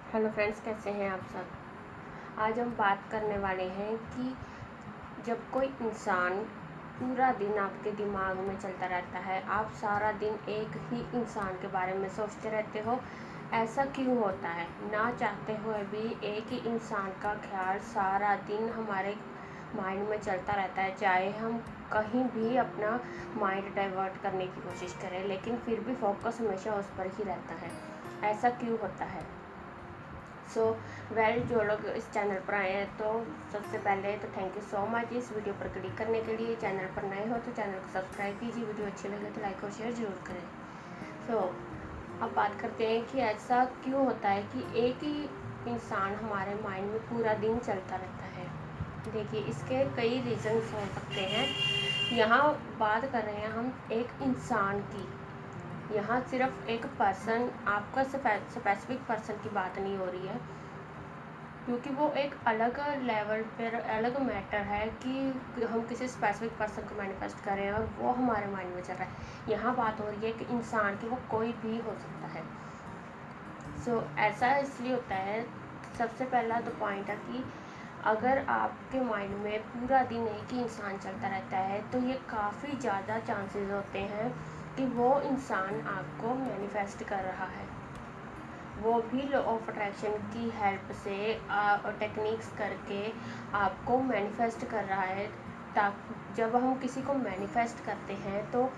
Hello friends, कैसे हैं आप सब। आज हम बात करने वाले हैं कि जब कोई इंसान पूरा दिन आपके दिमाग में चलता रहता है, आप सारा दिन एक ही इंसान के बारे में सोचते रहते हो, ऐसा क्यों होता है। ना चाहते हुए भी एक ही इंसान का ख्याल सारा दिन हमारे माइंड में चलता रहता है। चाहे हम कहीं भी अपना माइंड डाइवर्ट करने की कोशिश करें, लेकिन फिर भी फोकस हमेशा उस पर ही रहता है। ऐसा क्यों होता है। जो लोग इस चैनल पर आए हैं, तो सबसे पहले तो थैंक यू सो मच इस वीडियो पर क्लिक करने के लिए। चैनल पर नए हो तो चैनल को सब्सक्राइब कीजिए, वीडियो अच्छी लगे तो लाइक और शेयर ज़रूर करें। अब बात करते हैं कि ऐसा क्यों होता है कि एक ही इंसान हमारे माइंड में पूरा दिन चलता रहता है। देखिए, इसके कई रीज़न्स हो सकते हैं। यहाँ बात कर रहे हैं हम एक इंसान की। यहाँ सिर्फ एक पर्सन, आपका स्पेसिफिक पर्सन की बात नहीं हो रही है, क्योंकि वो एक अलग लेवल पर अलग मैटर है कि हम किसी स्पेसिफिक पर्सन को मैनिफेस्ट करें और वो हमारे माइंड में चल रहा है। यहाँ बात हो रही है कि इंसान की, वो कोई भी हो सकता है। ऐसा इसलिए होता है। सबसे पहला तो पॉइंट है कि अगर आपके माइंड में पूरा दिन एक ही इंसान चलता रहता है, तो ये काफ़ी ज़्यादा चांसेस होते हैं कि वो इंसान आपको मैनिफेस्ट कर रहा है। वो भी लॉ ऑफ अट्रैक्शन की हेल्प से टेक्निक्स करके आपको मैनिफेस्ट कर रहा है। जब हम किसी को मैनिफेस्ट करते हैं तो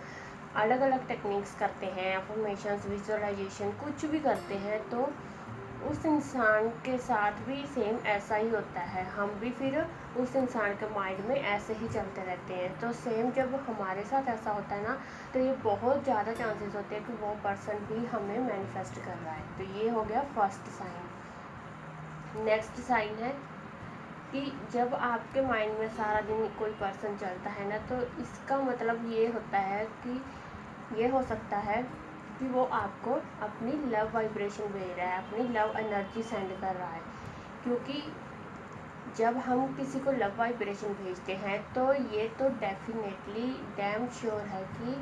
अलग अलग टेक्निक्स करते हैं, अफर्मेशंस, विजुअलाइजेशन, कुछ भी करते हैं, तो उस इंसान के साथ भी सेम ऐसा ही होता है। हम भी फिर उस इंसान के माइंड में ऐसे ही चलते रहते हैं। तो सेम जब हमारे साथ ऐसा होता है ना, तो ये बहुत ज़्यादा चांसेस होते हैं कि वो पर्सन भी हमें मैनिफेस्ट कर रहा है। तो ये हो गया फर्स्ट साइन। नेक्स्ट साइन है कि जब आपके माइंड में सारा दिन कोई पर्सन चलता है ना, तो इसका मतलब ये होता है कि ये हो सकता है कि वो आपको अपनी लव वाइब्रेशन भेज रहा है, अपनी लव एनर्जी सेंड कर रहा है। क्योंकि जब हम किसी को लव वाइब्रेशन भेजते हैं, तो ये तो डेफिनेटली डैम श्योर है कि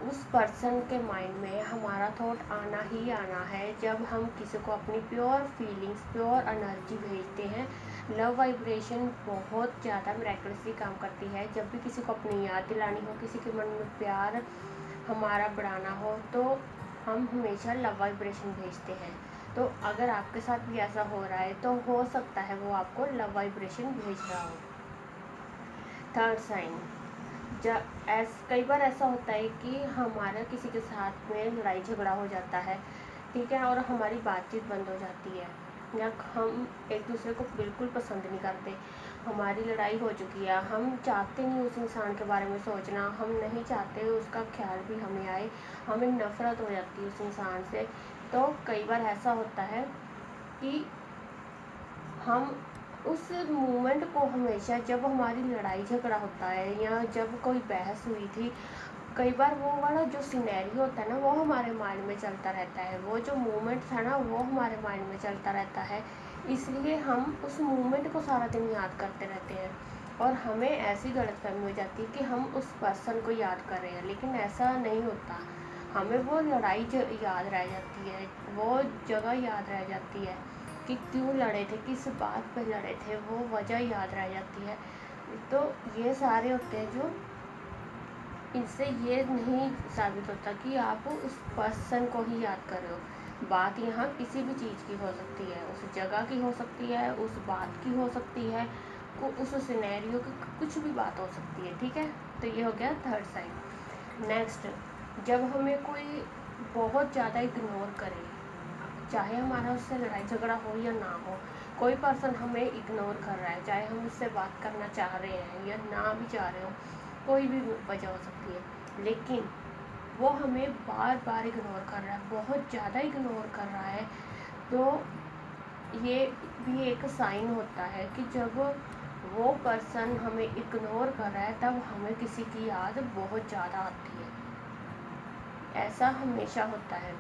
उस पर्सन के माइंड में हमारा थॉट आना ही आना है। जब हम किसी को अपनी प्योर फीलिंग्स, प्योर एनर्जी भेजते हैं, लव वाइब्रेशन बहुत ज़्यादा मिरेकलसली काम करती है। जब भी किसी को अपनी याद दिलानी हो, किसी के मन में प्यार हमारा बढ़ाना हो, तो हम हमेशा लव वाइब्रेशन भेजते हैं। तो अगर आपके साथ भी ऐसा हो रहा है, तो हो सकता है वो आपको लव वाइब्रेशन भेज रहा हो। थर्ड साइन, कई बार ऐसा होता है कि हमारा किसी के साथ में लड़ाई झगड़ा हो जाता है, ठीक है, और हमारी बातचीत बंद हो जाती है, या हम एक दूसरे को बिल्कुल पसंद नहीं करते, हमारी लड़ाई हो चुकी है, हम चाहते नहीं उस इंसान के बारे में सोचना, हम नहीं चाहते उसका ख्याल भी हमें आए, हमें नफ़रत हो जाती है उस इंसान से। तो कई बार ऐसा होता है कि हम उस मोमेंट को हमेशा, जब हमारी लड़ाई झगड़ा होता है या जब कोई बहस हुई थी, कई बार वो वाला जो सिनेरियो होता है ना, वो हमारे माइंड में चलता रहता है, वो जो मोमेंट था ना, वो हमारे माइंड में चलता रहता है। इसलिए हम उस मोमेंट को सारा दिन याद करते रहते हैं, और हमें ऐसी गलतफहमी हो जाती है कि हम उस पर्सन को याद कर रहे हैं, लेकिन ऐसा नहीं होता। हमें वो लड़ाई याद रह जाती है, वो जगह याद रह जाती है कि क्यों लड़े थे, किस बात पर लड़े थे, वो वजह याद रह जाती है। तो ये सारे होते हैं जो, इससे ये नहीं साबित होता कि आप उस पर्सन को ही याद कर रहे हो। बात यहाँ किसी भी चीज़ की हो सकती है, उस जगह की हो सकती है, उस बात की हो सकती है, उस सिनेरियो की कुछ भी बात हो सकती है, ठीक है। तो ये हो गया थर्ड साइन। नेक्स्ट, जब हमें कोई बहुत ज़्यादा इग्नोर करे, चाहे हमारा उससे लड़ाई झगड़ा हो या ना हो, कोई पर्सन हमें इग्नोर कर रहा है, चाहे हम उससे बात करना चाह रहे हैं या ना भी चाह रहे हो, कोई भी वजह हो सकती है, लेकिन वो हमें बार बार इग्नोर कर रहा है, बहुत ज़्यादा इग्नोर कर रहा है, तो ये भी एक साइन होता है कि जब वो पर्सन हमें इग्नोर कर रहा है, तब हमें किसी की याद बहुत ज़्यादा आती है। ऐसा हमेशा होता है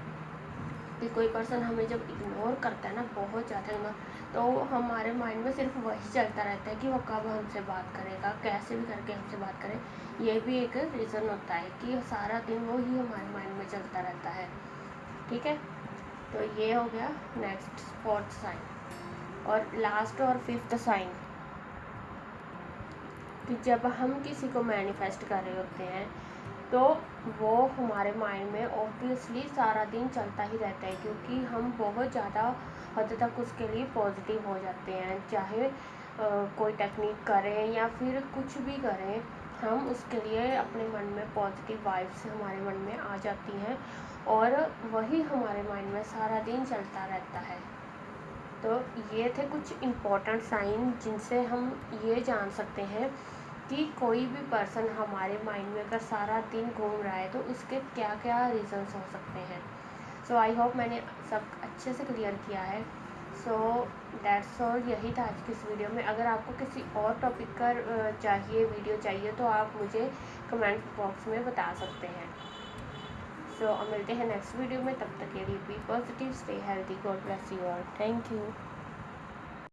कि कोई पर्सन हमें जब इग्नोर करता है ना, बहुत ज़्यादा इग्नोर, तो हमारे माइंड में सिर्फ वही चलता रहता है कि वो कब हमसे बात करेगा, कैसे भी करके हमसे बात करे। ये भी एक रीज़न होता है कि सारा दिन वो ही हमारे माइंड में चलता रहता है, ठीक है। तो ये हो गया नेक्स्ट 4th साइन। और लास्ट और 5th साइन कि जब हम किसी को मैनिफेस्ट कर रहे होते हैं तो वो हमारे माइंड में ऑब्वियसली सारा दिन चलता ही रहता है, क्योंकि हम बहुत ज़्यादा हद तक उसके लिए पॉजिटिव हो जाते हैं। चाहे कोई टेक्निक करें या फिर कुछ भी करें, हम उसके लिए अपने मन में पॉजिटिव वाइब्स हमारे मन में आ जाती हैं और वही हमारे माइंड में सारा दिन चलता रहता है। तो ये थे कुछ इम्पोर्टेंट साइन जिनसे हम ये जान सकते हैं कि कोई भी पर्सन हमारे माइंड में अगर सारा दिन घूम रहा है तो उसके क्या क्या रीज़न्स हो सकते हैं। सो आई होप मैंने सब अच्छे से क्लियर किया है। सो दैट्स ऑल, यही था आज की इस वीडियो में। अगर आपको किसी और टॉपिक पर वीडियो चाहिए तो आप मुझे कमेंट बॉक्स में बता सकते हैं। सो मिलते हैं नेक्स्ट वीडियो में, तब तक के लिए be positive, stay healthy, God bless you all, thank you.